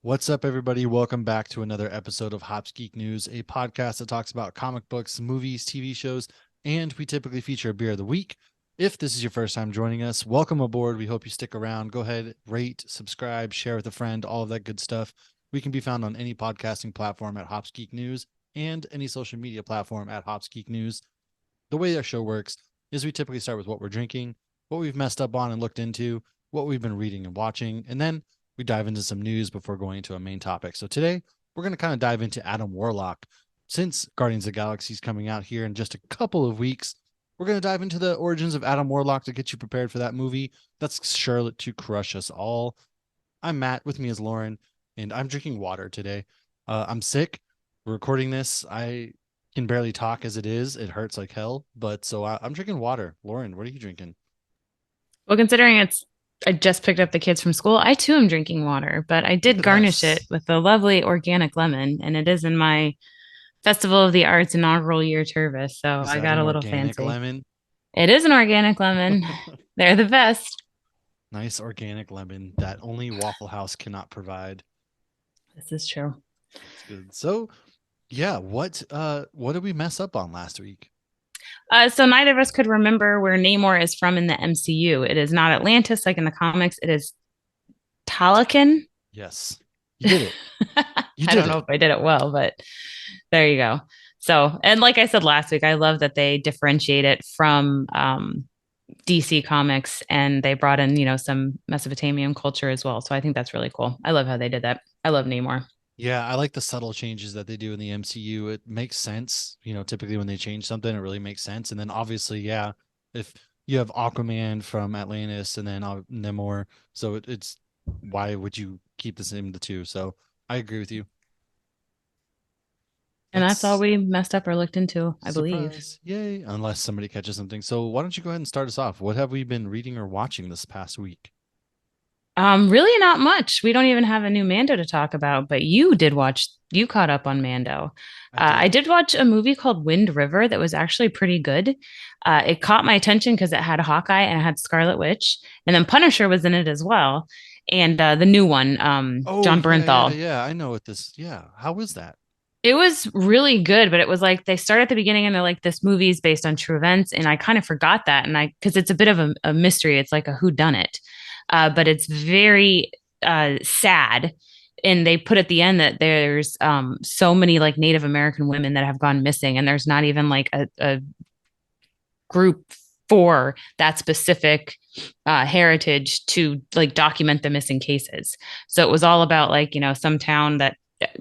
What's up, everybody? Welcome back to another episode of Hops Geek News, a podcast that talks about comic books, movies, TV shows, and we typically feature a beer of the week. If this is your first time joining us, welcome aboard. We hope you stick around. Go ahead, rate, subscribe, share with a friend, all of that good stuff. We can be found on any podcasting platform at Hops Geek News and any social media platform at Hops Geek News. The way our show works is we typically start with what we're drinking, what we've messed up on and looked into, what we've been reading and watching, and then we dive into some news before going into a main topic. So today we're going to kind of dive into Adam Warlock. Since Guardians of the Galaxy is coming out here in just a couple of weeks, we're going to dive into the origins of Adam Warlock to get you prepared for that movie. That's Charlotte to crush us all. I'm Matt. With me is Lauren, and I'm drinking water today. I'm sick. We're recording this. I can barely talk as it is. It hurts like hell, but I'm drinking water. Lauren, what are you drinking? Well, considering I just picked up the kids from school, I too am drinking water, but I Look did at garnish it us. with a lovely organic lemon, and it is in my Festival of the Arts inaugural year service, so Is I that got an a little organic fancy. lemon? It is an organic lemon. They're the best. Nice organic lemon that only Waffle House cannot provide. This is true. It's good. So, yeah, what did we mess up on last week? So neither of us could remember where Namor is from in the MCU. It is not Atlantis like in the comics. It is Talakan. Yes. You did it. You I did don't know it. if I did it well, but there you go. So, and like I said last week, I love that they differentiate it from DC Comics and they brought in, some Mesopotamian culture as well. So I think that's really cool. I love how they did that. I love Namor. Yeah, I like the subtle changes that they do in the MCU. It makes sense. Typically when they change something, it really makes sense. And then obviously, yeah, if you have Aquaman from Atlantis and then Namor, so it's why would you keep the same the two? So I agree with you. And that's all Let's we messed up or looked into, I believe. surprise. Yay. Unless somebody catches something. So why don't you go ahead and start us off? What have we been reading or watching this past week? Really not much. We don't even have a new Mando to talk about, but you caught up on Mando. I I did. did watch a movie called Wind River that was actually pretty good. It caught my attention because it had Hawkeye and it had Scarlet Witch, and then Punisher was in it as well. And the new one, Oh John yeah, yeah, Bernthal. yeah. I know what this. Yeah. How was that? It was really good, but it was like they start at the beginning and they're like, this movie is based on true events. And I kind of forgot that. And because it's a bit of a mystery, it's like a who done it. But it's very sad. And they put at the end that there's so many like Native American women that have gone missing, and there's not even like a group for that specific heritage to like document the missing cases. So it was all about like, some town that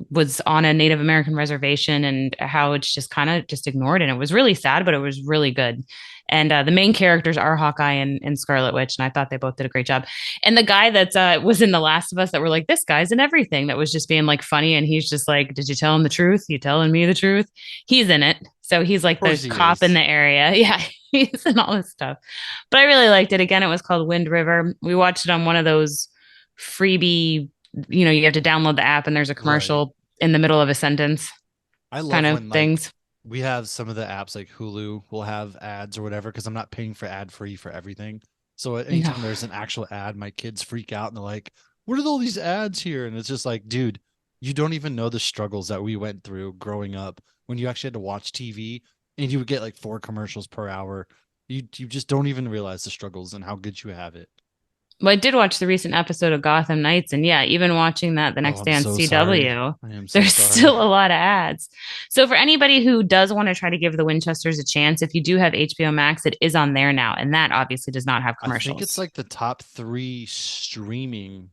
was on a Native American reservation and how it's just kind of just ignored. And it was really sad, but it was really good. And the main characters are Hawkeye and Scarlet Witch, and I thought they both did a great job. And the guy that was in The Last of Us that were like, this guy's in everything, that was just being like funny, and he's just like, did you tell him the truth? You telling me the truth? He's in it, so he's Of like the course he cop in is. the area. Yeah, he's in all this stuff. But I really liked it. Again, it was called Wind River. We watched it on one of those freebie, you have to download the app and there's a Right. commercial in the middle of a sentence I kind love of when like things. we have some of the apps like Hulu will have ads or whatever because I'm not paying for ad free for everything. So No. anytime there's an actual ad, my kids freak out and they're like, "What are all these ads here?" And it's just like, dude, you don't even know the struggles that we went through growing up when you actually had to watch TV and you would get like 4 commercials per hour. You just don't even realize the struggles and how good you have it. Well, I did watch the recent episode of Gotham Knights, and yeah, even watching that the Oh, next I'm day on so sorry. CW, I am so there's sorry. still a lot of ads. So for anybody who does want to try to give the Winchesters a chance, if you do have HBO Max, it is on there now, and that obviously does not have I think it's commercials. like the top three streaming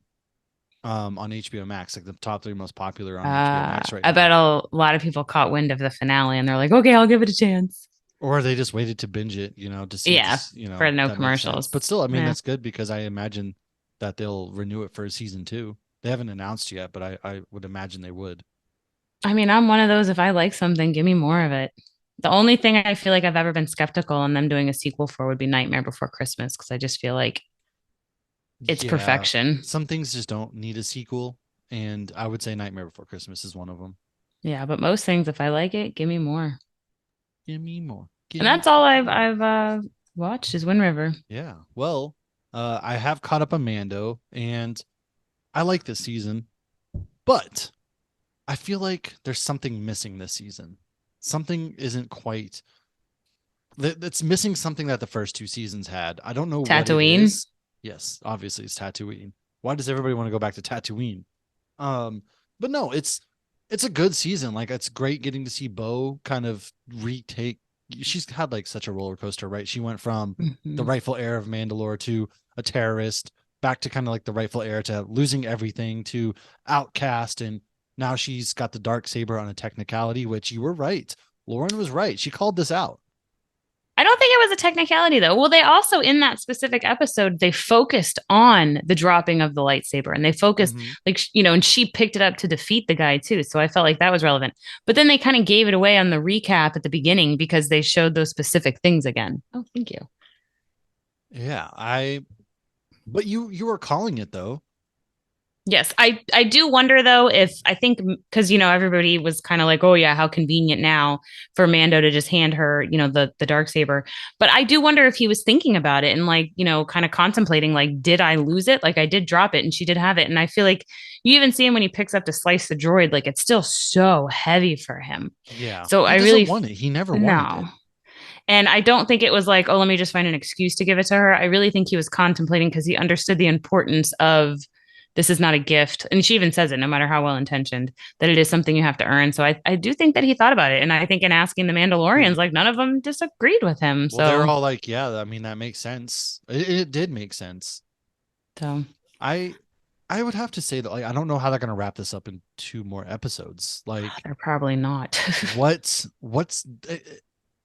on HBO Max, like the top three most popular on HBO Max right I bet now. a lot of people caught wind of the finale, and they're like, "Okay, I'll give it a chance." Or they just waited to binge it, to see if Yeah, this, for no that makes sense. commercials. But still, I mean, Yeah. that's good because I imagine that they'll renew it for season two. They haven't announced yet, but I would imagine they would. I mean, I'm one of those, if I like something, give me more of it. The only thing I feel like I've ever been skeptical on them doing a sequel for would be Nightmare Before Christmas, because I just feel like it's Yeah, perfection. some things just don't need a sequel, and I would say Nightmare Before Christmas is one of them. Yeah, but most things, if I like it, give me more. Give me more. And Give me that's all I've more. I've watched is Wind River. Yeah. Well, I have caught up on Mando, and I like this season. But I feel like there's something missing this season. Something isn't quite that's missing something that the first two seasons had. I don't know what it Tatooine. is. Yes, obviously it's Tatooine. Why does everybody want to go back to Tatooine? Um, but no, it's a good season. Like it's great getting to see Bo kind of retake. She's had like such a roller coaster, right? She went from the Mhm. rightful heir of Mandalore to a terrorist, back to kind of like the rightful heir to losing everything to outcast, and now she's got the dark saber on a technicality. Which you were right, Lauren was right. She called this out. I don't think it was a technicality though. Well, they also in that specific episode they focused on the dropping of the lightsaber and they focused Mm-hmm. like and she picked it up to defeat the guy too. So I felt like that was relevant. But then they kind of gave it away on the recap at the beginning because they showed those specific things again. Oh, thank you. Yeah, but you were calling it though. Yes, I do wonder though if I think because everybody was kind of like, oh yeah, how convenient now for Mando to just hand her the dark saber. But I do wonder if he was thinking about it and like kind of contemplating like, did I lose it? Like I did drop it and she did have it, and I feel like you even see him when he picks up to slice the droid, like it's still so heavy for him. Yeah, So he I doesn't really want it. He never wanted no. it. And I don't think it was like, oh, let me just find an excuse to give it to her. I really think he was contemplating because he understood the importance of this is not a gift. And she even says it, no matter how well intentioned, that it is something you have to earn. So I do think that he thought about it. And I think in asking the Mandalorians, Hmm. like none of them disagreed with him. Well, they're So, all like, yeah, I mean, that makes sense. It did make sense. so I I would have to say that like I don't know how they're gonna wrap this up in two more episodes. Like they're probably not. what's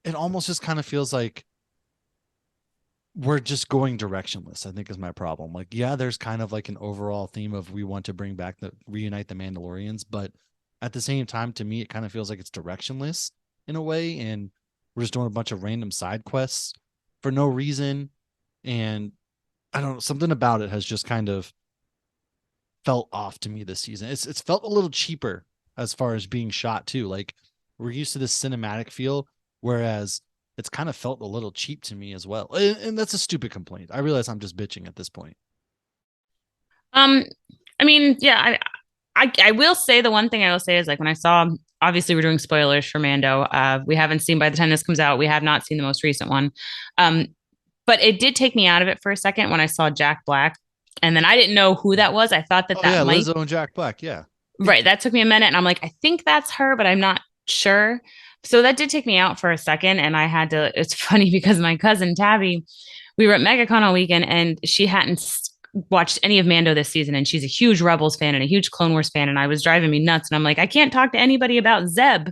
it almost just kind of feels like we're just going directionless, I think is my problem. Like, yeah, there's kind of like an overall theme of we want to bring back the reunite the Mandalorians, but at the same time, to me, it kind of feels like it's directionless in a way, and we're just doing a bunch of random side quests for no reason. And I don't know, something about it has just kind of felt off to me this season. It's felt a little cheaper as far as being shot too. Like we're used to this cinematic feel, whereas it's kind of felt a little cheap to me as well. And that's a stupid complaint. I realize I'm just bitching at this point. um, I mean, yeah, I will say the one thing I will say is like when I saw obviously we're doing spoilers for Mando. We haven't seen by the time this comes out, we have not seen the most recent one. Um, but it did take me out of it for a second when I saw Jack Black. And then I didn't know who that was. I thought that Oh that yeah, might, Lizzo and Jack Black. Yeah. right. That took me a minute. And I'm like, I think that's her, but I'm not sure. So that did take me out for a second. And I had to, it's funny because my cousin Tabby, we were at MegaCon all weekend and she hadn't watched any of Mando this season. And she's a huge Rebels fan and a huge Clone Wars fan. And I was driving me nuts. And I'm like, I can't talk to anybody about Zeb.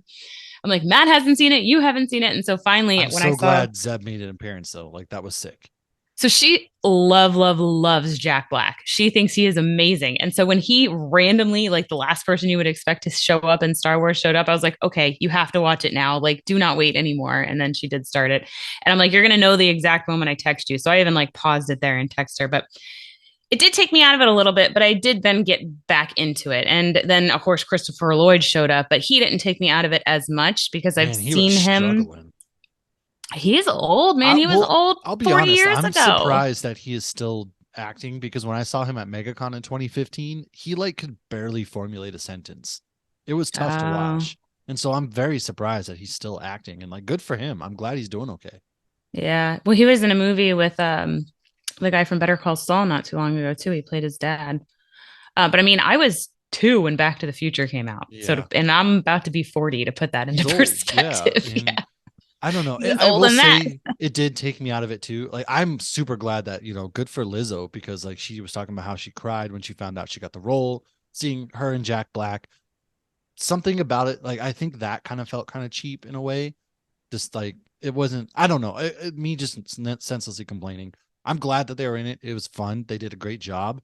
I'm like, Matt hasn't seen it. You haven't seen it. And so finally, I'm when I so saw glad Zeb made an appearance though. Like that was sick. so she loves Jack Black. She thinks he is amazing. And so when he randomly, like the last person you would expect to show up in Star Wars showed up, I was like, okay, you have to watch it now. Like, do not wait anymore. And then she did start it. And I'm like, you're gonna know the exact moment I text you. So I even like paused it there and text her. But it did take me out of it a little bit, but I did then get back into it. And then of course Christopher Lloyd showed up, but he didn't take me out of it as much because I've Man, he was seen him. struggling. He's old, man. He was Well, old I'll be 40 honest. years I'm ago. surprised that he is still acting because when I saw him at MegaCon in 2015, he like could barely formulate a sentence. It was tough to Oh. watch. And so I'm very surprised that he's still acting and like good for him. I'm glad he's doing okay. Yeah. Well, he was in a movie with the guy from Better Call Saul not too long ago too. He played his dad. But I mean, I was 2 when Back to the Future came out. Yeah. And I'm about to be 40 to put that He's into old. Yeah. perspective. And Yeah. I don't know. He was I old will in that. say it did take me out of it too. Like I'm super glad that, good for Lizzo because like she was talking about how she cried when she found out she got the role, seeing her and Jack Black. Something about it, like I think that kind of felt kind of cheap in a way. Just like it wasn't, I don't know. Me just senselessly complaining. I'm glad that they were in it. It was fun. They did a great job.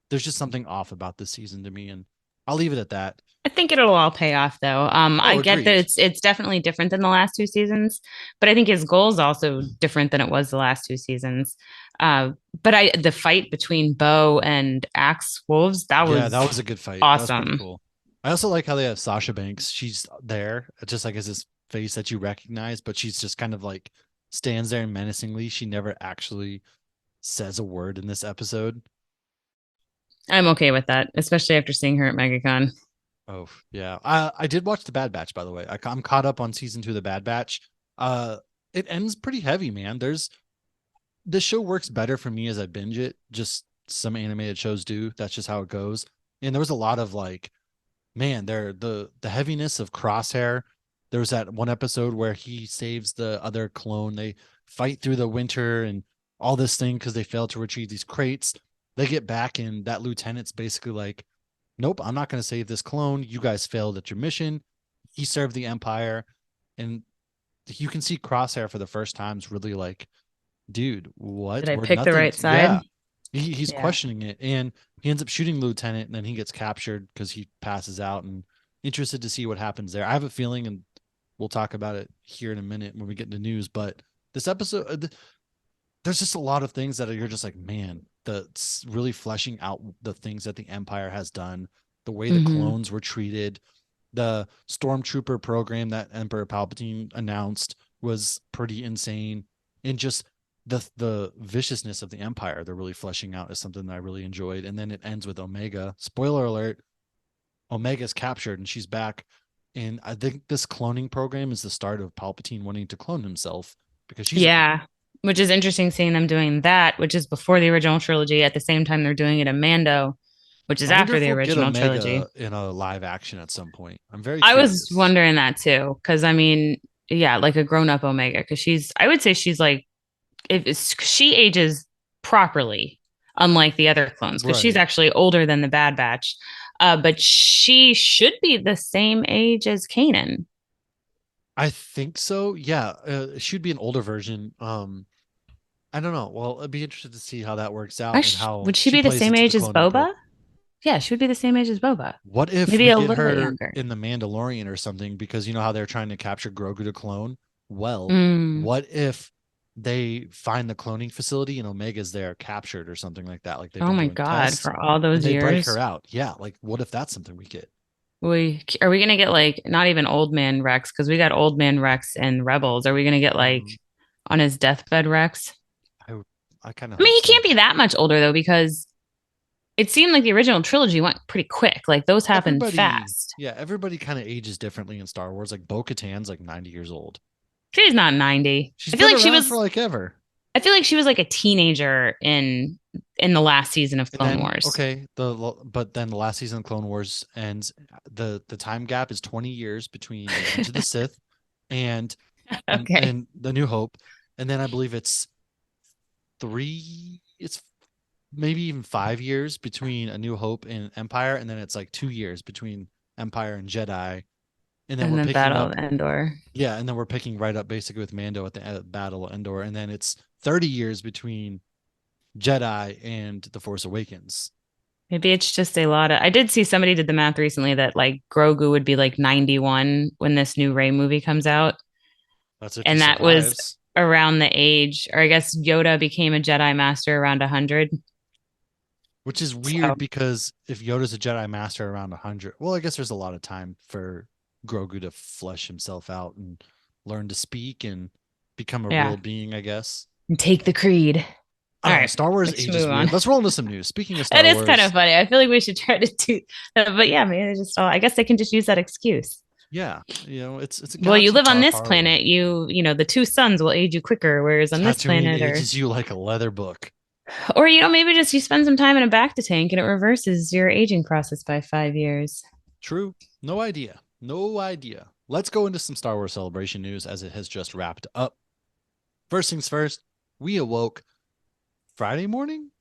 There's just something off about this season to me, and I'll leave it at that. I think it'll all pay off though. I Oh, get that agreed. it's definitely different than the last 2 seasons, but I think his goal is also different than it was the last 2 seasons. Uh, but I the fight between Bo and Axe Wolves, that Yeah, was that was a good fight. That was pretty awesome. cool. I also like how they have Sasha Banks. She's there, just like as this face that you recognize, but she's just kind of like stands there menacingly. She never actually says a word in this episode. I'm okay with that, especially after seeing her at MegaCon. Oh yeah, I did watch The Bad Batch, by the way. I'm caught up on season 2 of The Bad Batch. Uh, it ends pretty heavy, man. The show works better for me as I binge it. Just some animated shows do. That's just how it goes. And there was a lot of like, man, the heaviness of Crosshair. There was that one episode where he saves the other clone. They fight through the winter and all this thing because they failed to retrieve these crates. They get back, and that lieutenant's basically like, nope, I'm not going to save this clone. You guys failed at your mission. He served the Empire. And you can see Crosshair for the first times really like, dude, Did what? I We're pick the nothing. right side? Yeah. He's Yeah. questioning it. And he ends up shooting the lieutenant, and then he gets captured because he passes out, and interested to see what happens there. I have a feeling, and we'll talk about it here in a minute when we get into news, but this episode, there's just a lot of things that you're just like, man, that's really fleshing out the things that the Empire has done, the way the Mm-hmm. clones were treated, the stormtrooper program that Emperor Palpatine announced was pretty insane, and just the viciousness of the Empire they're really fleshing out is something that I really enjoyed. And then it ends with Omega. Spoiler alert: Omega's captured and she's back. And I think this cloning program is the start of Palpatine wanting to clone himself because she's a clone. Yeah. Which is interesting seeing them doing that, which is before the original trilogy. At the same time, they're doing it in Mando, which is I wonder after if the we'll get original trilogy. Omega in a live action at some point. I'm very I was curious. wondering that too, because I mean, yeah, like a grown up Omega, because I would say she's like, if she ages properly, unlike the other clones, because she's Right. actually older than the Bad Batch. But she should be the same age as Kanan. I think so. Yeah. It should be an older version. I don't know. Well, I'd be interested to see how that works out and how Would she she be the plays same into the age as cloning Boba? program. Yeah, she would be the same age as Boba. What if Maybe we a get little bit her younger. in the Mandalorian or something? Because you know how they're trying to capture Grogu to clone? Well, Mm. what if they find the cloning facility and Omega's there captured or something like that? Like they've Oh been my doing God, tests for all and those they break her years. out. Yeah. Like what if that's something we get? We are we gonna get like not even old man Rex because we got old man Rex and Rebels. Are we gonna get like Mm, on his deathbed Rex? I, I kind of I mean, hope he can't so. be that much older though because it seemed like the original trilogy went pretty quick. Like those happened Everybody, fast. yeah, everybody kind of ages differently in Star Wars. Like Bo-Katan's like 90 years old. She's not 90. She's been around for like ever. I feel like she was like a teenager in the last season of And Clone then Wars. okay, but then the last season of Clone Wars ends. The time gap is 20 years between Revenge of the Sith and Okay. and The New Hope, and then I believe it's three. It's maybe even 5 years between A New Hope and Empire, and then it's like 2 years between Empire and Jedi, and then And we're then picking Battle up. of Endor. Yeah, and then we're picking right up basically with Mando at the Battle of Endor, and then it's 30 years between Jedi and The Force Awakens. Maybe it's just a lot of. I did see somebody did the math recently that like Grogu would be like 91 when this new Rey movie comes out. That's if he And that was survives. around the age, or I guess Yoda became a Jedi Master around 100. Which is So, weird because if Yoda's a Jedi Master around 100, well, I guess there's a lot of time for Grogu to flesh himself out and learn to speak and become a yeah. real being, I guess. And take the creed. I All don't know. right. Star Wars Let's ages move on. weird. Let's roll into some news. Speaking of It Star is kind of Wars, funny. I feel like we should try to do but yeah, maybe they just I guess they can just use that excuse. yeah, it's a Well, you galaxy live on far, this far away. planet, the two suns will age you quicker, whereas on this Tatooine planet ages you like a leather book. or maybe just you spend some time in a bacta tank and it reverses your aging process by 5 years. True. No idea. No idea. Let's go into some Star Wars Celebration news as it has just wrapped up. First things first, we awoke Friday morning?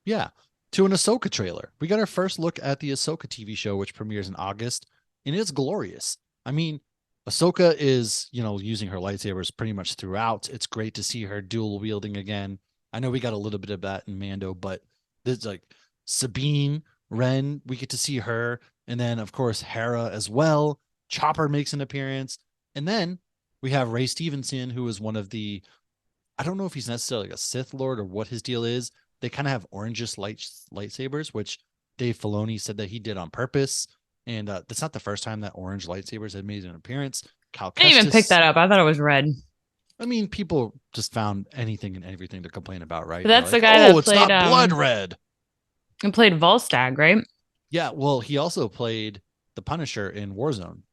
Yeah, to an Ahsoka trailer. We got our first look at the Ahsoka TV show, which premieres in August, and it's glorious. I mean, Ahsoka is, using her lightsabers pretty much throughout. It's great to see her dual wielding again. I know we got a little bit of that in Mando, but there's like Sabine, Ren, we get to see her. And then, of course, Hera as well. Chopper makes an appearance. And then we have Ray Stevenson, who is one of the, I don't know if he's necessarily a Sith Lord or what his deal is. They kind of have orangish lightsabers, which Dave Filoni said that he did on purpose. And that's not the first time that orange lightsabers had made an appearance. Cal I didn't even pick Kestis. that up. I thought it was red. I mean, people just found anything and everything to complain about, right? But They're that's the like, guy oh, that it's played not blood red. and played Volstagg, right? Yeah, well, he also played the Punisher in Warzone.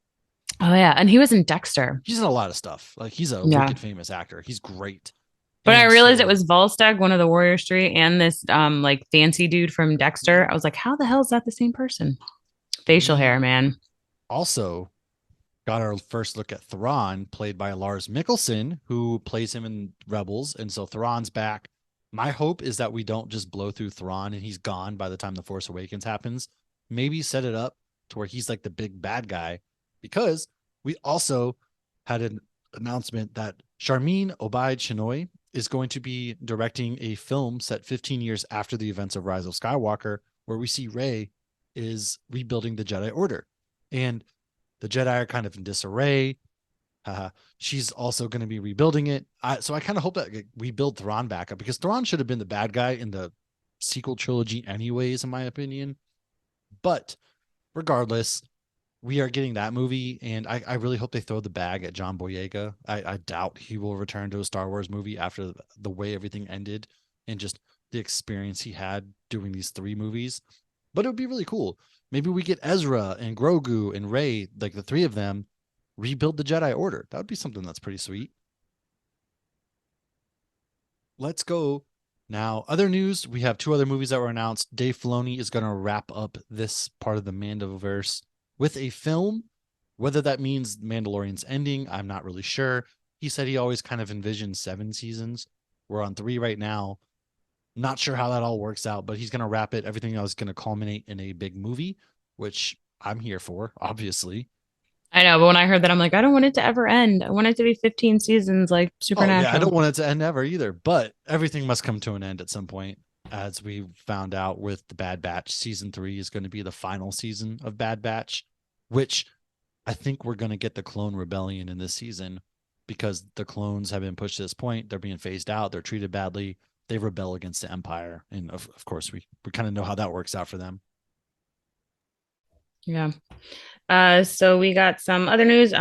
Oh yeah, and he was in Dexter. He's in a lot of stuff. Like he's a Yeah. wicked famous actor. He's great. But I And realized it so was Volstagg, one of the Warriors 3, and this like fancy dude from Dexter. I was like, how the hell is that the same person? Facial we hair, man. also got our first look at Thrawn, played by Lars Mikkelsen, who plays him in Rebels. And so Thrawn's back. My hope is that we don't just blow through Thrawn and he's gone by the time The Force Awakens happens. Maybe set it up to where he's like the big bad guy, because we also had an announcement that Sharmeen Obaid-Chinoy is going to be directing a film set 15 years after the events of Rise of Skywalker, where we see Rey is rebuilding the Jedi Order. And the Jedi are kind of in disarray. She's also going to be rebuilding it. So I kind of hope that we build Thrawn back up, because Thrawn should have been the bad guy in the sequel trilogy anyways, in my opinion. But regardless, we are getting that movie, and I really hope they throw the bag at John Boyega. I doubt he will return to a Star Wars movie after the way everything ended and just the experience he had doing these 3 movies. But it would be really cool. Maybe we get Ezra and Grogu and Rey, like the 3 of them, rebuild the Jedi Order. That would be something that's pretty sweet. Let's go now. Other news, we have 2 other movies that were announced. Dave Filoni is going to wrap up this part of the Mandoverse with a film. Whether that means Mandalorian's ending, I'm not really sure. He said he always kind of envisioned 7 seasons. We're on 3 right now. Not sure how that all works out, but he's going to wrap it. Everything else is going to culminate in a big movie, which I'm here for, obviously. I know, but when I heard that, I'm like, I don't want it to ever end. I want it to be 15 seasons like Oh, yeah, I Supernatural. don't want it to end ever either, but everything must come to an end at some point. As we found out with the Bad Batch, season 3 is going to be the final season of Bad Batch, which I think we're going to get the Clone Rebellion in this season, because the clones have been pushed to this point. They're being phased out. They're treated badly. They rebel against the Empire. And of course, we kind of know how that works out for them. Yeah. So we got some other news.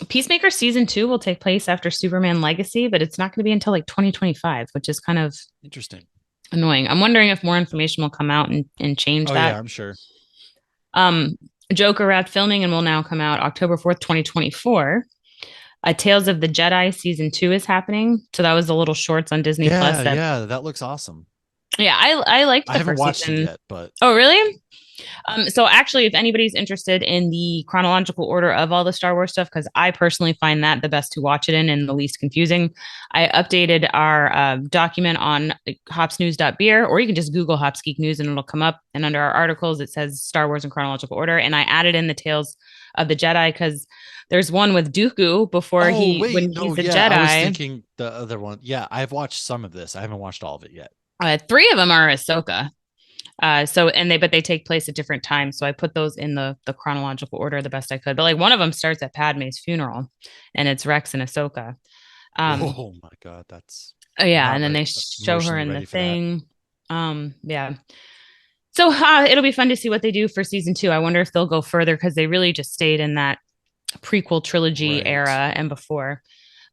Peacemaker season 2 will take place after Superman Legacy, but it's not going to be until like 2025, which is kind of Interesting. annoying. I'm wondering if more information will come out and change Oh, that. yeah, I'm sure. Um, Joker wrapped filming and will now come out October 4th, 2024. Tales of the Jedi season 2 is happening. So that was the little shorts on Disney Plus. Yeah, that looks awesome. Yeah, I liked I the haven't first watched season. it yet, but Oh, really? So actually, if anybody's interested in the chronological order of all the Star Wars stuff, because I personally find that the best to watch it in and the least confusing, I updated our document on hopsnews.beer, or you can just Google Hops Geek News and it'll come up. And under our articles, it says Star Wars in chronological order. And I added in the Tales of the Jedi because there's one with Dooku before oh when wait, no, he's a yeah, I was Jedi. thinking the other one. Yeah, I've watched some of this. I haven't watched all of it yet. 3 of them are Ahsoka. But they take place at different times. So I put those in the chronological order the best I could. But like one of them starts at Padme's funeral, and it's Rex and Ahsoka. Oh my God, that's I'm Yeah, not and then ready, they show her emotionally in the ready for that. thing. Yeah. So it'll be fun to see what they do for season 2. I wonder if they'll go further because they really just stayed in that prequel trilogy Right. era and before.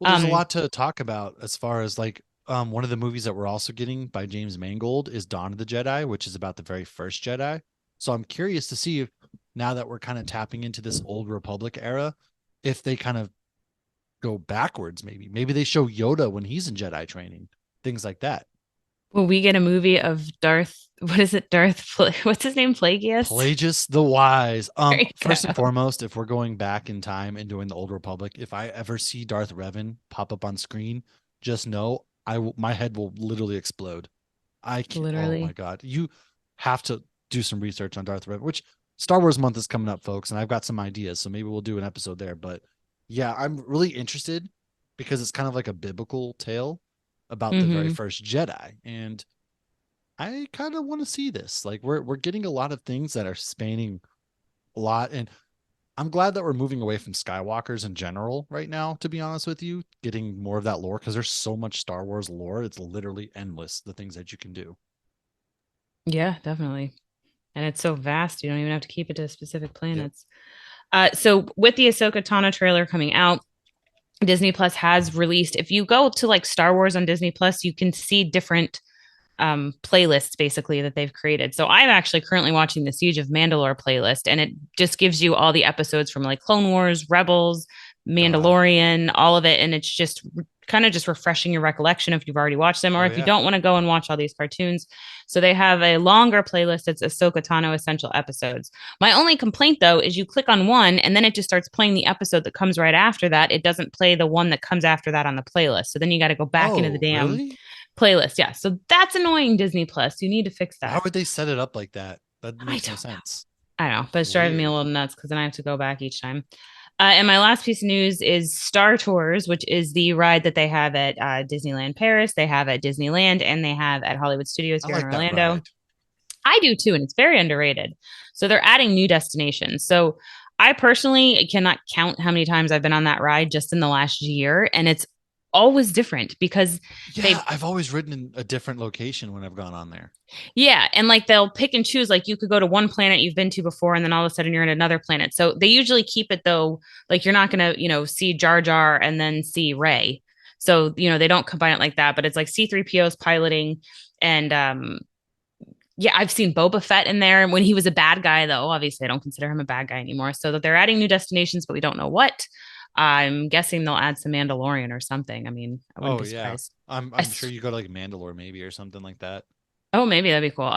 Well, there's a Um, lot to talk about as far as like one of the movies that we're also getting by James Mangold is Dawn of the Jedi, which is about the very first Jedi. So I'm curious to see if now that we're kind of tapping into this old Republic era, if they kind of go backwards, maybe they show Yoda when he's in Jedi training, things like that. will we get a movie of Darth? What is it? What's his name? Plagueis? Plagueis the Wise. There you First and go. foremost, if we're going back in time and doing the Old Republic, if I ever see Darth Revan pop up on screen, just know my head will literally explode. I can't, oh my Literally. God. You have to do some research on Darth Revan, which Star Wars month is coming up, folks, and I've got some ideas, so maybe we'll do an episode there. But yeah, I'm really interested because it's kind of like a biblical tale about the very Hmm. first Jedi. And I kind of want to see this. Like we're getting a lot of things that are spanning a lot, and I'm glad that we're moving away from Skywalkers in general right now, to be honest with you, getting more of that lore because there's so much Star Wars lore. It's literally endless, the things that you can do. Yeah, definitely. And it's so vast, you don't even have to keep it to specific Yep. planets. So with the Ahsoka Tano trailer coming out, Disney Plus has released. If you go to like Star Wars on Disney Plus, you can see different playlists basically that they've created. So I'm actually currently watching the Siege of Mandalore playlist, and it just gives you all the episodes from like Clone Wars, Rebels, God. Mandalorian, all of it, and it's just kind of just refreshing your recollection if you've already watched them or Oh if you yeah. don't want to go and watch all these cartoons. So they have a longer playlist. It's Ahsoka Tano Essential Episodes. My only complaint though is you click on one and then it just starts playing the episode that comes right after that. It doesn't play the one that comes after that on the playlist. So then you got to go back into the Oh, damn really? playlist. Yeah. So that's annoying, Disney Plus. You need to fix Why that. would they set it up like that? That I makes no don't know. sense. I don't know, but it's driving me a Weird. little nuts because then I have to go back each time. And my last piece of news is Star Tours, which is the ride that they have at Disneyland Paris, they have at Disneyland, and they have at Hollywood Studios I here in like that Orlando. ride. I do too, and it's very underrated. So they're adding new destinations. So I personally cannot count how many times I've been on that ride just in the last year, and it's always different because Yeah, they I've always ridden in a different location when I've gone on there. yeah, and like they'll pick and choose. Like you could go to one planet you've been to before, and then all of a sudden you're in another planet. So they usually keep it though, like you're not gonna, see Jar Jar and then see Ray. So they don't combine it like that. But it's like C-3PO's piloting, and yeah, I've seen Boba Fett in there. And when he was a bad guy, though, obviously I don't consider him a bad guy anymore. So that they're adding new destinations, but we don't know what. I'm guessing they'll add some Mandalorian or something. I mean, I wouldn't Oh be yeah. surprised. I'm sure you go to like Mandalore maybe or something like that. Oh, maybe that'd be cool.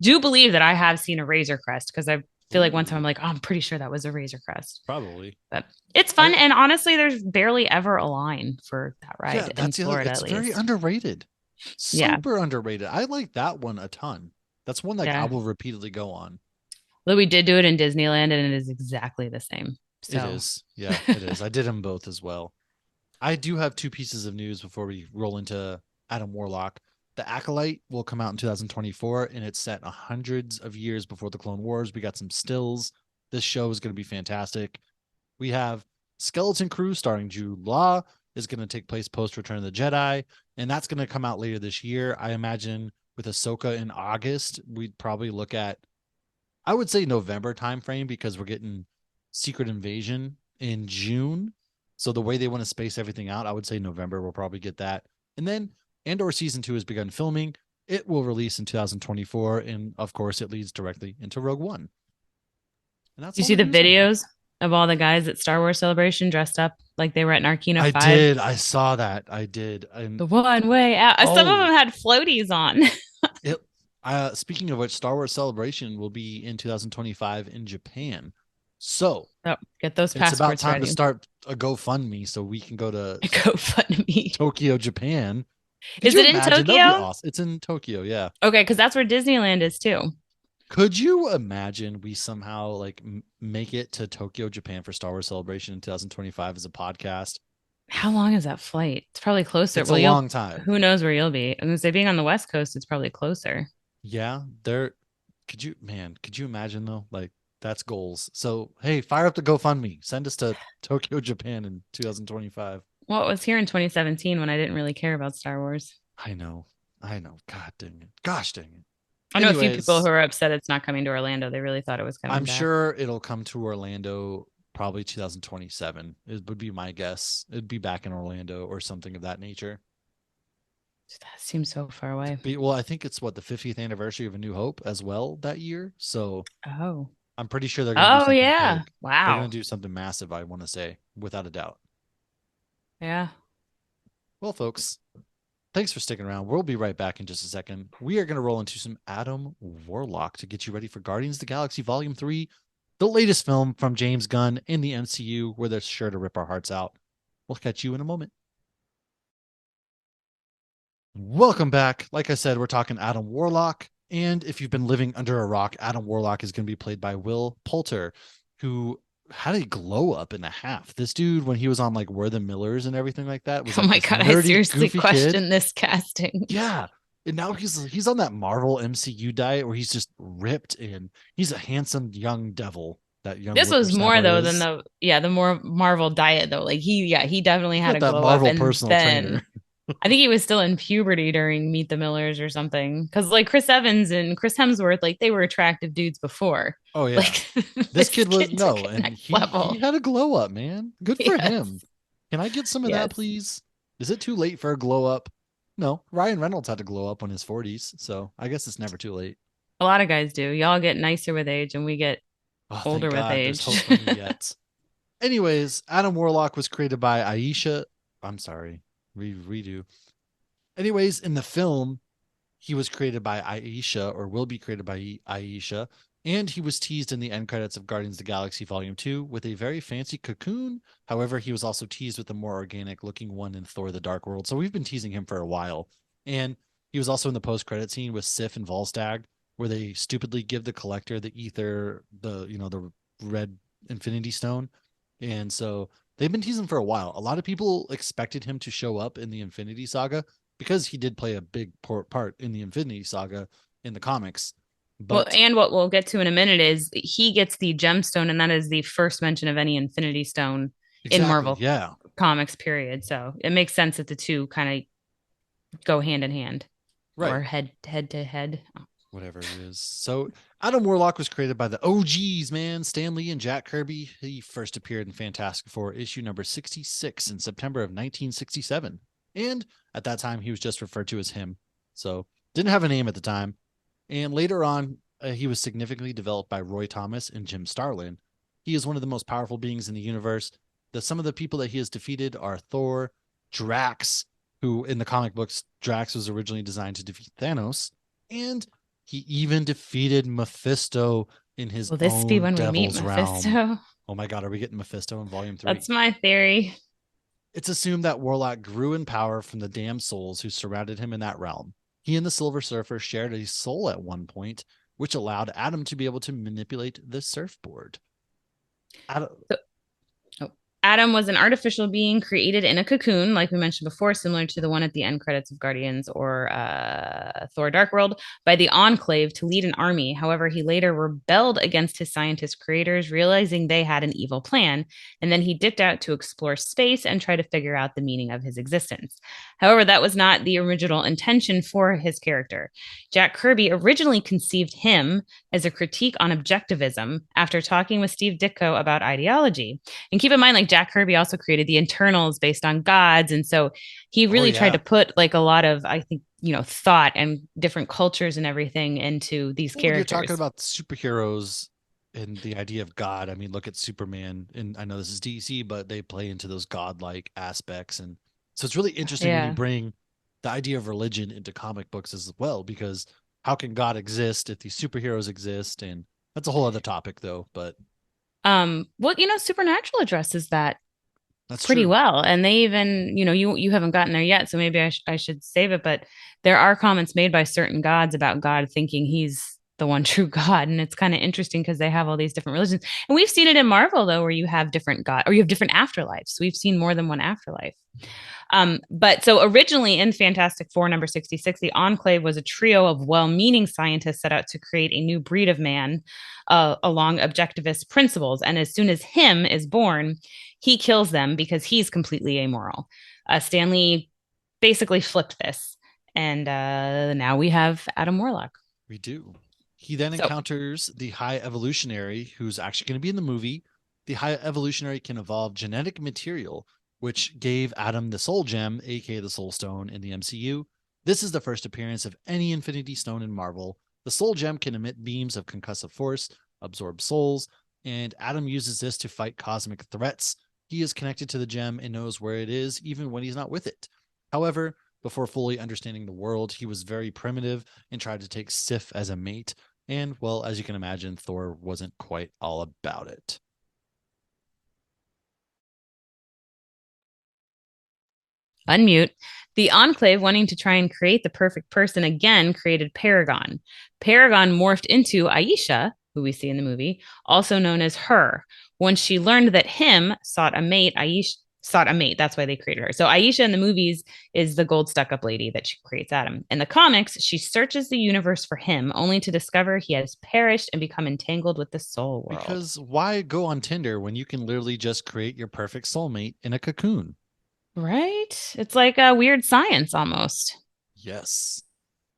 Do believe that I have seen a Razor Crest because I feel like one time I'm Ooh, like, oh, I'm pretty sure that was a Razor Crest. probably. But it's fun, I and honestly, there's barely ever a line for that Yeah, ride in that's the other. Florida, It's at very least. underrated. Yeah, Super underrated. I like that one a ton. That's one like I yeah. will repeatedly go on. Though we did do it in Disneyland, and it is exactly the same. It So, is. Yeah, it is. I did them both as well. I do have two pieces of news before we roll into Adam Warlock. The Acolyte will come out in 2024, and it's set hundreds of years before the Clone Wars. We got some stills. This show is going to be fantastic. We have Skeleton Crew starring Jude Law is going to take place post Return of the Jedi, and that's going to come out later this year. I imagine with Ahsoka in August, we'd probably look at, I would say November timeframe because we're getting Secret Invasion in June. So the way they want to space everything out, I would say November we'll probably get that. And then Andor season 2 has begun filming. It will release in 2024, and of course, it leads directly into Rogue One. And that's you all see the the news I have. videos of all the guys at Star Wars Celebration dressed up like they were at Narkina I 5? did. I saw that. I did. And The one way out. Some of oh, them had floaties on. it. Speaking of which, Star Wars Celebration will be in 2025 in Japan. So Oh, get those it's about passports time to ready. start a GoFundMe so we can go to Go fund me. Tokyo, Japan. Could Is you it in imagine? That would be Tokyo? awesome. It's in Tokyo, yeah. Okay, because that's where Disneyland is too. Could you imagine we somehow like make it to Tokyo, Japan for Star Wars Celebration in 2025 as a podcast? How long is that flight? It's probably closer. It's a Well, you'll long time. who knows where you'll be. I'm gonna say being on the West Coast, it's probably closer. Yeah, there. Could you imagine though? Like that's goals. So hey, fire up the GoFundMe. Send us to Tokyo, Japan in 2025. Well, it was here in 2017 when I didn't really care about Star Wars. I know. I know. God dang it. Gosh dang it. I know a few people who Anyways, are upset it's not coming to Orlando. They really thought it was coming I'm back. sure it'll come to Orlando probably 2027. It would be my guess. It'd be back in Orlando or something of that nature. That seems so far away. Well, I think it's what the 50th anniversary of A New Hope as well that year. So Oh. I'm pretty sure they're going to do Oh something yeah. big. They're going Wow. to do something massive, I want to say, without a doubt. Yeah. Well, folks, thanks for sticking around. We'll be right back in just a second. We are going to roll into some Adam Warlock to get you ready for Guardians of the Galaxy Volume 3, the latest film from James Gunn in the MCU, where they're sure to rip our hearts out. We'll catch you in a moment. Welcome back. Like I said, we're talking Adam Warlock. And if you've been living under a rock, Adam Warlock is going to be played by Will Poulter, who had a glow up in a half. This dude, when he was on like We're the Millers and everything like that, was Oh like my this God. I nerdy, seriously goofy kid. question this casting. Yeah. And now he's on that Marvel MCU diet where he's just ripped and he's a handsome young devil. That young This was more whippersnapper though than is. the more Marvel diet though. Like he definitely He's had got a that glow up, Marvel and personal then trainer. I think he was still in puberty during Meet the Millers or something. Because like Chris Evans and Chris Hemsworth, like they were attractive dudes before. Oh yeah. Like This this kid was kid took no, it and next he level. had a glow up, man. Good for Yes, him. Can I get some of that, yes. please? Is it too late for a glow up? No, Ryan Reynolds had to glow up in his 40s, so I guess it's never too late. A lot of guys do. Y'all get nicer with age, and we get Oh, thank older with God. There's age. hope for me yet. Anyways, Adam Warlock was created by Aisha. I'm sorry. Redo. Anyways, in the film, he was created by Aisha, or will be created by Aisha, and he was teased in the end credits of Guardians of the Galaxy Volume 2 with a very fancy cocoon. However, he was also teased with a more organic looking one in Thor the Dark World. So we've been teasing him for a while. And he was also in the post credit scene with Sif and Volstagg, where they stupidly give the collector the ether, the red Infinity Stone. And so they've been teasing for a while. A lot of people expected him to show up in the Infinity Saga because he did play a big part in the Infinity Saga in the comics. Well, But and what we'll get to in a minute is he gets the gemstone, and that is the first mention of any Infinity Stone in exactly, Marvel yeah, Comics, period. So it makes sense that the two kind of go hand in hand right. or head to head. Whatever it is. So Adam Warlock was created by the OGs, man. Stan Lee and Jack Kirby. He first appeared in Fantastic Four issue number 66 in September of 1967. And at that time, he was just referred to as him. So didn't have a name at the time. And later on, he was significantly developed by Roy Thomas and Jim Starlin. He is one of the most powerful beings in the universe. Some of the people that he has defeated are Thor, Drax, who in the comic books, Drax was originally designed to defeat Thanos, and he even defeated Mephisto in his Will this be own when we meet devil's realm. Mephisto? Oh my God, are we getting Mephisto in volume 3? That's my theory. It's assumed that Warlock grew in power from the damned souls who surrounded him in that realm. He and the Silver Surfer shared a soul at one point, which allowed Adam to be able to manipulate the surfboard. Adam, So, Adam was an artificial being created in a cocoon, like we mentioned before, similar to the one at the end credits of Guardians or Thor Dark World, by the Enclave to lead an army. However, he later rebelled against his scientist creators, realizing they had an evil plan. And then he dipped out to explore space and try to figure out the meaning of his existence. However, that was not the original intention for his character. Jack Kirby originally conceived him as a critique on objectivism after talking with Steve Ditko about ideology. And keep in mind, like Jack Kirby also created the Internals based on gods. And so he oh really tried yeah. to put like a lot of, I think, thought and different cultures and everything into these Well, when you're talking characters. about superheroes and the idea of God, I mean, look at Superman, and I know this is DC, but they play into those godlike aspects. And so it's really interesting when you Yeah. bring the idea of religion into comic books as well, because how can God exist if these superheroes exist? And that's a whole other topic, though, but Well, Supernatural addresses that that's pretty true. well. And they even, you haven't gotten there yet, so maybe I should save it. But there are comments made by certain gods about God thinking he's the one true God, and it's kind of interesting because they have all these different religions. And we've seen it in Marvel though, where you have different God or you have different afterlives. We've seen more than one afterlife. But so originally in Fantastic Four number 66, the Enclave was a trio of well meaning scientists set out to create a new breed of man along objectivist principles. And as soon as him is born, he kills them because he's completely amoral. Stan Lee basically flipped this. And now we have Adam Warlock. We do. He then So encounters the High Evolutionary, who's actually going to be in the movie. The High Evolutionary can evolve genetic material, which gave Adam the Soul Gem, aka the Soul Stone, in the MCU. This is the first appearance of any Infinity Stone in Marvel. The Soul Gem can emit beams of concussive force, absorb souls, and Adam uses this to fight cosmic threats. He is connected to the gem and knows where it is, even when he's not with it. However, before fully understanding the world, he was very primitive and tried to take Sif as a mate. And, well, as you can imagine, Thor wasn't quite all about it. unmute. The Enclave, wanting to try and create the perfect person again, created Paragon. Paragon morphed into Aisha, who we see in the movie, also known as Her. Once she learned that him sought a mate, Aisha sought a mate. That's why they created her. So Aisha in the movies is the gold stuck up lady that she creates Adam. In the comics, she searches the universe for him, only to discover he has perished and become entangled with the soul world. Because why go on Tinder when you can literally just create your perfect soulmate in a cocoon? Right? It's like a weird science almost. Yes.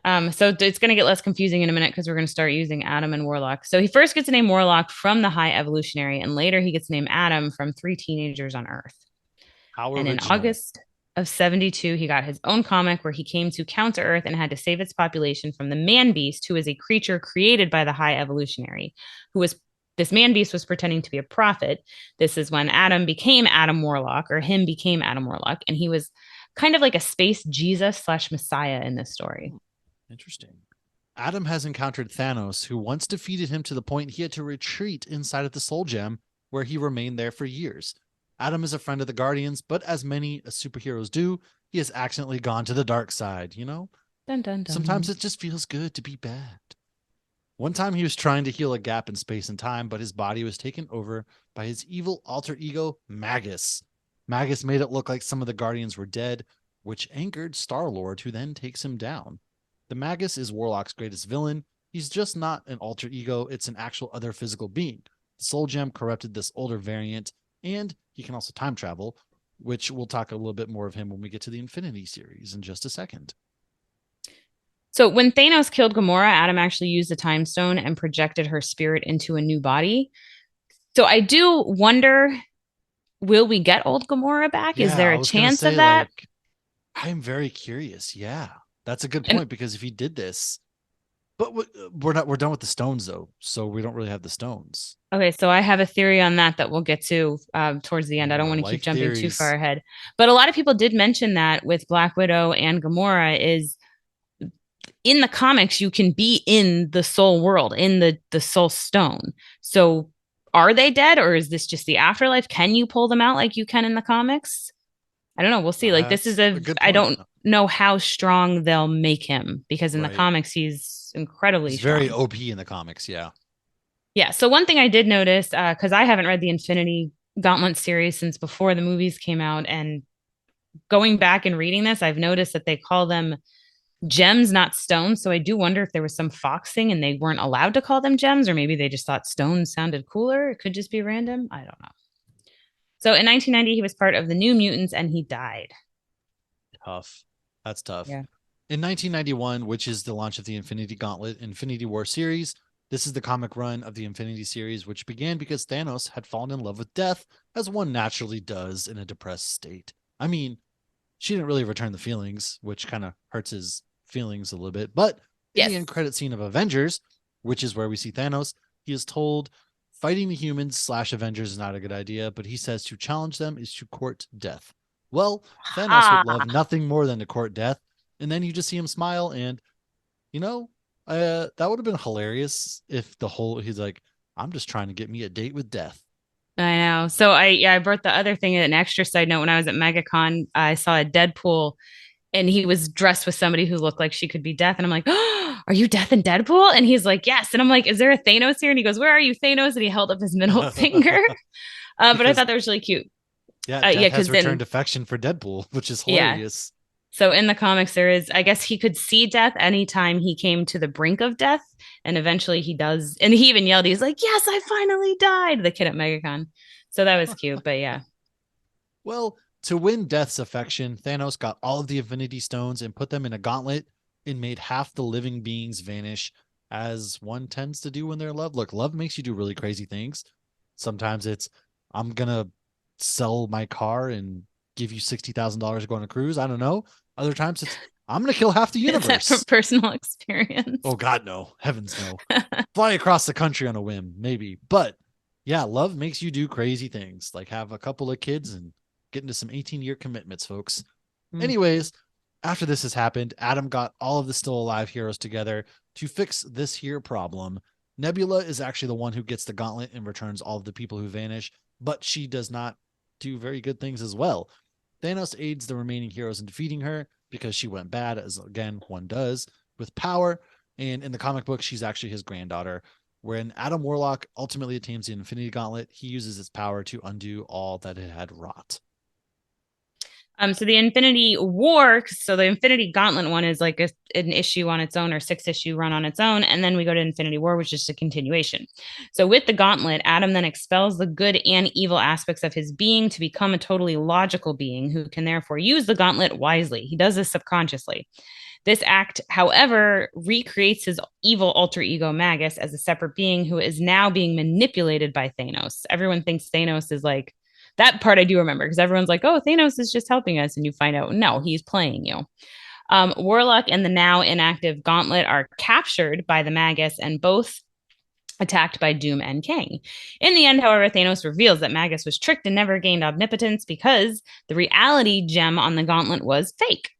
So it's going to get less confusing in a minute because we're going to start using Adam and Warlock. So he first gets the name Warlock from the High Evolutionary, and later he gets the name Adam from three teenagers on Earth. How And in original. of 72, he got his own comic where he came to counter Earth and had to save its population from the man beast, who is a creature created by the High Evolutionary, who was this man beast was pretending to be a prophet. This is when Adam became Adam Warlock, or him became Adam Warlock, and he was kind of like a space Jesus slash Messiah in this story. Interesting. Adam has encountered Thanos, who once defeated him to the point he had to retreat inside of the Soul Gem, where he remained there for years. Adam is a friend of the Guardians, but as many superheroes do, he has accidentally gone to the dark side, you know? Dun, dun, dun. Sometimes it just feels good to be bad. One time he was trying to heal a gap in space and time, but his body was taken over by his evil alter ego, Magus. Magus made it look like some of the Guardians were dead, which angered Star-Lord, who then takes him down. The Magus is Warlock's greatest villain. He's just not an alter ego, it's an actual other physical being. The Soul Gem corrupted this older variant, and he can also time travel, which we'll talk a little bit more of him when we get to the Infinity series in just a second. So when Thanos killed Gamora, Adam actually used the time stone and projected her spirit into a new body. So I do wonder, will we get old Gamora back? Is there a chance of that? Like, I'm very curious. Yeah, that's a good point, because if he did this, but we're done with the stones though, so we don't really have the stones. Okay, so I have a theory on that we'll get to towards the end. I don't want to keep jumping too far ahead, but a lot of people did mention that with Black Widow and Gamora is in the comics you can be in the soul world, in the soul stone. So are they dead, or is this just the afterlife? Can you pull them out like you can in the comics? I don't know. We'll see. Like, this is I don't know how strong they'll make him, because in the comics he's incredibly strong. Very OP in the comics. Yeah. So one thing I did notice, because I haven't read the Infinity Gauntlet series since before the movies came out, and going back and reading this, I've noticed that they call them gems, not stones. So I do wonder if there was some Fox thing and they weren't allowed to call them gems, or maybe they just thought stones sounded cooler. It could just be random. I don't know. So in 1990, he was part of the New Mutants and he died. Tough. That's tough. Yeah. In 1991, which is the launch of the Infinity Gauntlet Infinity War series, this is the comic run of the Infinity series, which began because Thanos had fallen in love with death, as one naturally does in a depressed state. I mean, she didn't really return the feelings, which kind of hurts his feelings a little bit. But in the end credit scene of Avengers, which is where we see Thanos, he is told fighting the humans / Avengers is not a good idea, but he says to challenge them is to court death. Well, Thanos would love nothing more than to court death. And then you just see him smile, and, you know, that would have been hilarious if he's like, I'm just trying to get me a date with death. I know. So I brought the other thing, an extra side note. When I was at MegaCon, I saw a Deadpool, and he was dressed with somebody who looked like she could be Death. And I'm like, oh, are you Death and Deadpool? And he's like, yes. And I'm like, is there a Thanos here? And he goes, where are you, Thanos? And he held up his middle finger. But I thought that was really cute. Yeah, Death has returned affection for Deadpool, which is hilarious. Yeah. So in the comics, there is, I guess he could see death anytime he came to the brink of death. And eventually he does. And he even yelled, he's like, yes, I finally died. The kid at MegaCon. So that was cute. But yeah. Well, to win Death's affection, Thanos got all of the Infinity Stones and put them in a gauntlet and made half the living beings vanish, as one tends to do when they're in love. Look, love makes you do really crazy things. Sometimes it's, I'm going to sell my car and give you $60,000 to go on a cruise. I don't know. Other times it's, I'm going to kill half the universe. Is that from personal experience? Oh, God, no. Heavens, no. Fly across the country on a whim, maybe. But yeah, love makes you do crazy things, like have a couple of kids and get into some 18-year commitments, folks. Anyways, after this has happened, Adam got all of the still alive heroes together to fix this here problem. Nebula is actually the one who gets the gauntlet and returns all of the people who vanish, but she does not do very good things as well. Thanos aids the remaining heroes in defeating her because she went bad, as again one does, with power. And in the comic book, she's actually his granddaughter. When Adam Warlock ultimately attains the Infinity Gauntlet, he uses its power to undo all that it had wrought. So the Infinity War, so the Infinity Gauntlet one is like an issue on its own, or 6-issue run on its own. And then we go to Infinity War, which is a continuation. So with the Gauntlet, Adam then expels the good and evil aspects of his being to become a totally logical being who can therefore use the Gauntlet wisely. He does this subconsciously. This act, however, recreates his evil alter ego Magus as a separate being who is now being manipulated by Thanos. Everyone thinks Thanos is like That part I do remember because everyone's like, oh, Thanos is just helping us. And you find out, no, he's playing you. Warlock and the now inactive Gauntlet are captured by the Magus and both attacked by Doom and Kang. In the end, however, Thanos reveals that Magus was tricked and never gained omnipotence because the reality gem on the gauntlet was fake.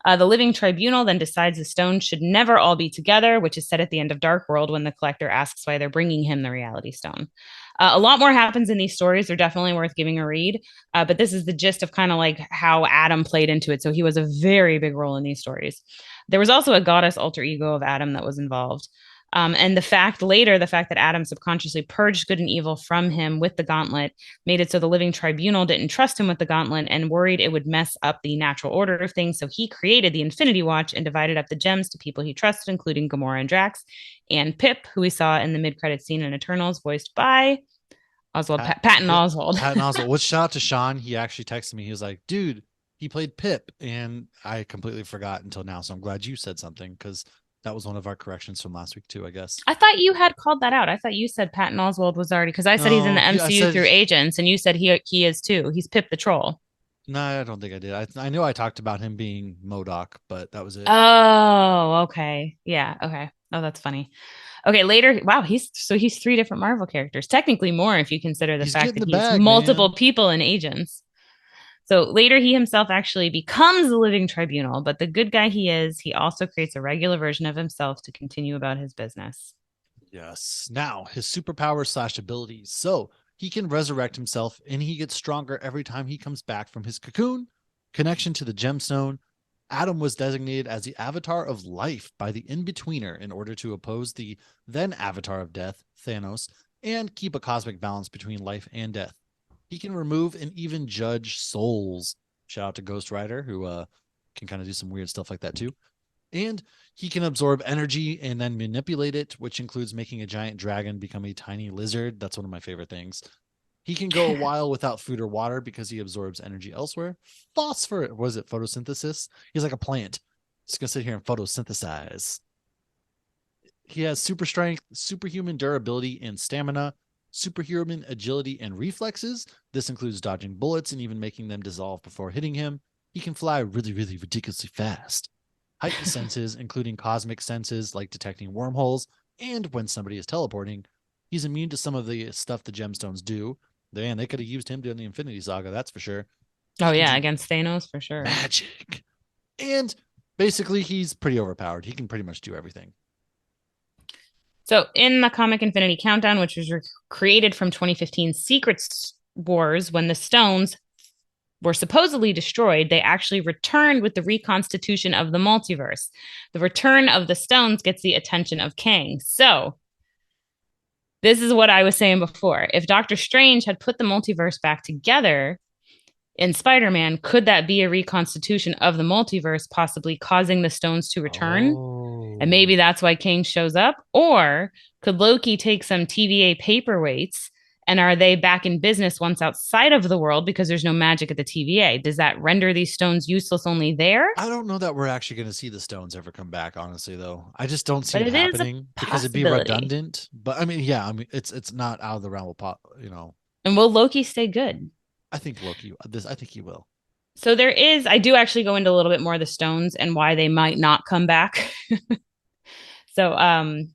The Living Tribunal then decides the stones should never all be together, which is said at the end of Dark World when the Collector asks why they're bringing him the Reality Stone. A lot more happens in these stories. They're definitely worth giving a read. But this is the gist of kind of like how Adam played into it. So he was a very big role in these stories. There was also a goddess alter ego of Adam that was involved. And the fact that Adam subconsciously purged good and evil from him with the gauntlet made it so the Living Tribunal didn't trust him with the gauntlet and worried it would mess up the natural order of things. So he created the Infinity Watch and divided up the gems to people he trusted, including Gamora and Drax, and Pip, who we saw in the mid-credit scene in Eternals, voiced by Patton Oswalt. Patton Oswalt. Which shout out to Sean. He actually texted me. He was like, dude, he played Pip. And I completely forgot until now. So I'm glad you said something because that was one of our corrections from last week too, I guess. I thought you had called that out. I thought you said Patton Oswalt was already because I said he's in the MCU through Agents, and you said he is too. He's Pip the Troll. No, I don't think I did. I know I talked about him being MODOK, but that was it. Oh, okay. Yeah, okay. Oh, that's funny. Okay, later. Wow, he's three different Marvel characters. Technically more if you consider the fact that he's multiple people in Agents. So later, he himself actually becomes the Living Tribunal, but the good guy he is, he also creates a regular version of himself to continue about his business. Yes. Now, his superpowers / abilities. So he can resurrect himself and he gets stronger every time he comes back from his cocoon. Connection to the gemstone. Adam was designated as the avatar of life by the in-betweener in order to oppose the then avatar of death, Thanos, and keep a cosmic balance between life and death. He can remove and even judge souls. Shout out to Ghost Rider, who can kind of do some weird stuff like that too. And he can absorb energy and then manipulate it, which includes making a giant dragon become a tiny lizard. That's one of my favorite things. He can go a while without food or water because he absorbs energy elsewhere. Was it photosynthesis? He's like a plant. Just gonna sit here and photosynthesize. He has super strength, superhuman durability and stamina, superhuman agility and reflexes. This includes dodging bullets and even making them dissolve before hitting him. He can fly really, really ridiculously fast. Heightened senses, including cosmic senses like detecting wormholes and when somebody is teleporting. He's immune to some of the stuff the gemstones do. They could have used him during the Infinity Saga, that's for sure. Oh, yeah, against Thanos, for sure. Magic. And basically, he's pretty overpowered. He can pretty much do everything. So in the comic Infinity Countdown, which was created from 2015's Secret Wars, when the stones were supposedly destroyed, they actually returned with the reconstitution of the multiverse. The return of the stones gets the attention of Kang. So this is what I was saying before. If Doctor Strange had put the multiverse back together in Spider-Man, could that be a reconstitution of the multiverse, possibly causing the stones to return? Oh. And maybe that's why Kang shows up? Or could Loki take some TVA paperweights and are they back in business once outside of the world because there's no magic at the TVA? Does that render these stones useless only there? I don't know that we're actually going to see the stones ever come back, honestly, though. I just don't see it happening because it'd be redundant. But I mean, yeah, it's not out of the realm of And will Loki stay good? I think he will. So I do actually go into a little bit more of the stones and why they might not come back. So,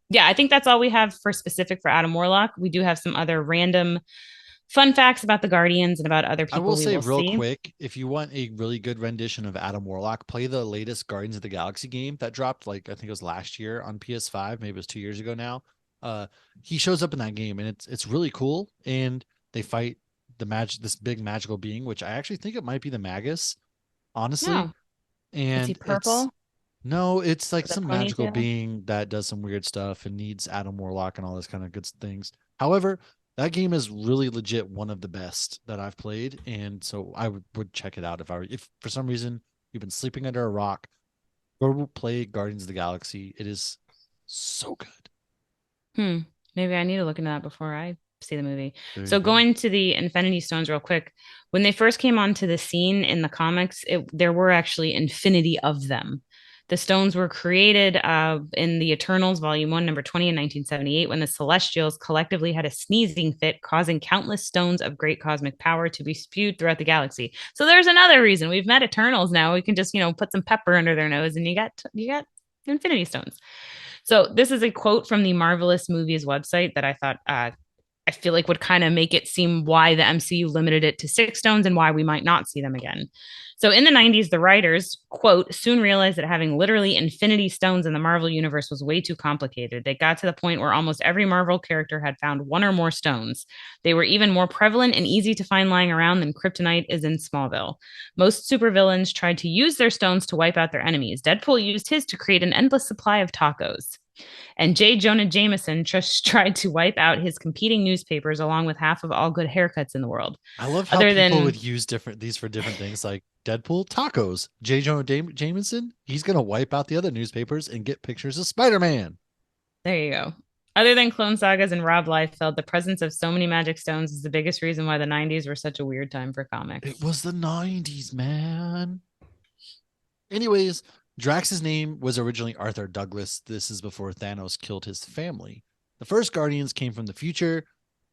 yeah, I think that's all we have for specific for Adam Warlock. We do have some other random fun facts about the Guardians and about other people. I will say real quick, if you want a really good rendition of Adam Warlock, play the latest Guardians of the Galaxy game that dropped, I think it was last year on PS5. Maybe it was 2 years ago now. He shows up in that game and it's really cool. And they fight this big magical being, which I actually think it might be the Magus, honestly. No. And is he purple? No, it's like some magical being that does some weird stuff and needs Adam Warlock and all this kind of good things. However, that game is really legit one of the best that I've played, and so I would check it out if for some reason you've been sleeping under a rock, go play Guardians of the Galaxy. It is so good. Maybe I need to look into that before I see the movie. So going to the Infinity Stones real quick. When they first came onto the scene in the comics, there were actually infinity of them. The stones were created in the Eternals, Volume 1, Number 20 in 1978, when the Celestials collectively had a sneezing fit, causing countless stones of great cosmic power to be spewed throughout the galaxy. So there's another reason. We've met Eternals now. We can just, put some pepper under their nose and you got Infinity Stones. So this is a quote from the Marvelous Movies website that I thought I feel like would kind of make it seem why the MCU limited it to 6 stones and why we might not see them again. So in the 90s, the writers, quote, soon realized that having literally infinity stones in the Marvel universe was way too complicated. They got to the point where almost every Marvel character had found one or more stones. They were even more prevalent and easy to find lying around than kryptonite is in Smallville. Most supervillains tried to use their stones to wipe out their enemies. Deadpool used his to create an endless supply of tacos. And J. Jonah Jameson just tried to wipe out his competing newspapers along with half of all good haircuts in the world. I love how Other people than would use these for different things, like Deadpool tacos. J. Jonah Jameson, he's gonna wipe out the other newspapers and get pictures of Spider-Man. There you go. Other than Clone Sagas and Rob Liefeld, the presence of so many magic stones is the biggest reason why the 90s were such a weird time for comics. It was the 90s, man. Anyways, Drax's name was originally Arthur Douglas. This is before Thanos killed his family. The first Guardians came from the future.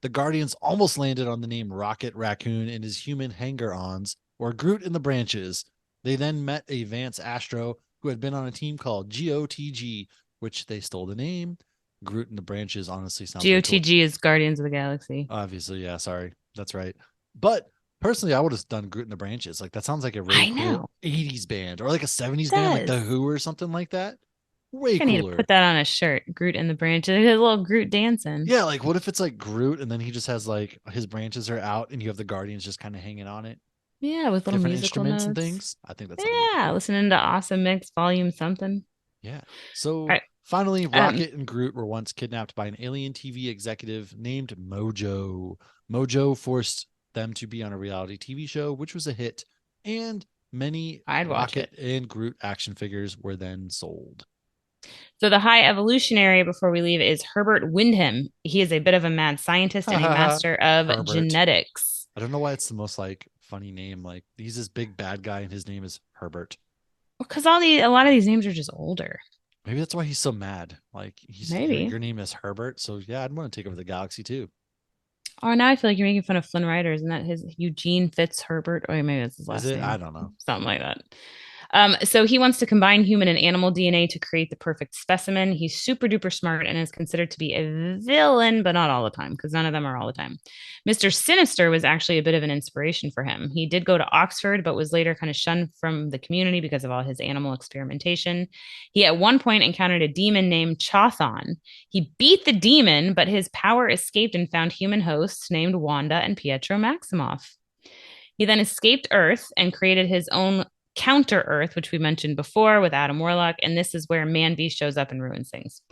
The Guardians almost landed on the name Rocket Raccoon and his human hanger-ons, or Groot in the Branches. They then met a Vance Astro who had been on a team called GOTG, which they stole the name. Groot in the Branches honestly sounds GOTG cool. Is Guardians of the Galaxy. Obviously, yeah, sorry. That's right. But personally, I would have done Groot in the Branches. Like, that sounds like a really cool 80s band or like a 70s band, like The Who or something like that. Way cooler. I need to put that on a shirt. Groot in the Branches. A little Groot dancing. Yeah, like what if it's like Groot and then he just has like his branches are out and you have the Guardians just kind of hanging on it? Yeah, with little different musical instruments notes and things. I think that's cool. Listening to Awesome Mix Volume something. Yeah. So finally, Rocket and Groot were once kidnapped by an alien TV executive named Mojo. Mojo forced them to be on a reality TV show, which was a hit, and many Rocket and Groot action figures were then sold. So the High Evolutionary, before we leave, is Herbert Wyndham. He is a bit of a mad scientist and a master of genetics. I don't know why it's the most like funny name. Like, he's this big bad guy and his name is Herbert. Because a lot of these names are just older. Maybe that's why he's so mad. Like, your name is Herbert, so yeah, I'd want to take over the galaxy too. Oh, now I feel like you're making fun of Flynn Rider. Isn't that his Eugene Fitzherbert? Or maybe that's his last name. I don't know. Something like that. So he wants to combine human and animal DNA to create the perfect specimen. He's super duper smart and is considered to be a villain, but not all the time, because none of them are all the time. Mr. Sinister was actually a bit of an inspiration for him. He did go to Oxford, but was later kind of shunned from the community because of all his animal experimentation. He at one point encountered a demon named Chthon. He beat the demon, but his power escaped and found human hosts named Wanda and Pietro Maximoff. He then escaped Earth and created his own Counter Earth, which we mentioned before with Adam Warlock, and this is where Man-V shows up and ruins things.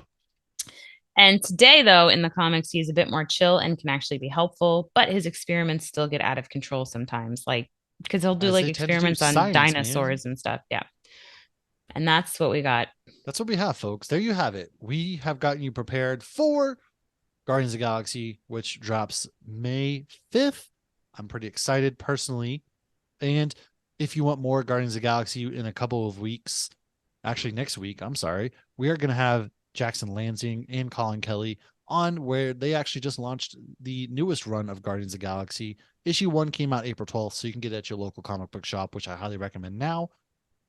And today, though, in the comics, he's a bit more chill and can actually be helpful, but his experiments still get out of control sometimes, like because he'll do like experiments on dinosaurs and stuff. Yeah. And that's what we got. That's what we have, folks. There you have it. We have gotten you prepared for Guardians of the Galaxy, which drops May 5th. I'm pretty excited personally. And if you want more Guardians of the Galaxy in a couple of weeks, actually next week, I'm sorry, we are going to have Jackson Lansing and Colin Kelly on, where they actually just launched the newest run of Guardians of the Galaxy. Issue 1 came out April 12th, so you can get it at your local comic book shop, which I highly recommend now.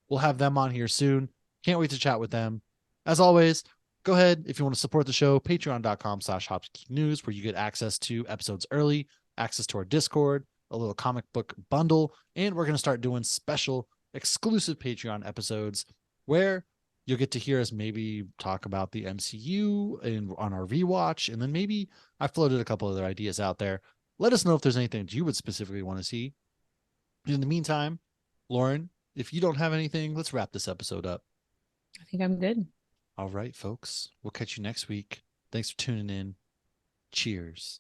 We'll have them on here soon. Can't wait to chat with them. As always, go ahead, if you want to support the show, patreon.com/HopsGeekNews, where you get access to episodes early, access to our Discord, a little comic book bundle, and we're going to start doing special exclusive Patreon episodes where you'll get to hear us maybe talk about the MCU and on our rewatch, and then maybe I floated a couple other ideas out there. Let us know if there's anything that you would specifically want to see. In the meantime, Lauren, if you don't have anything, let's wrap this episode up. I think I'm good. All right, folks. We'll catch you next week. Thanks for tuning in. Cheers.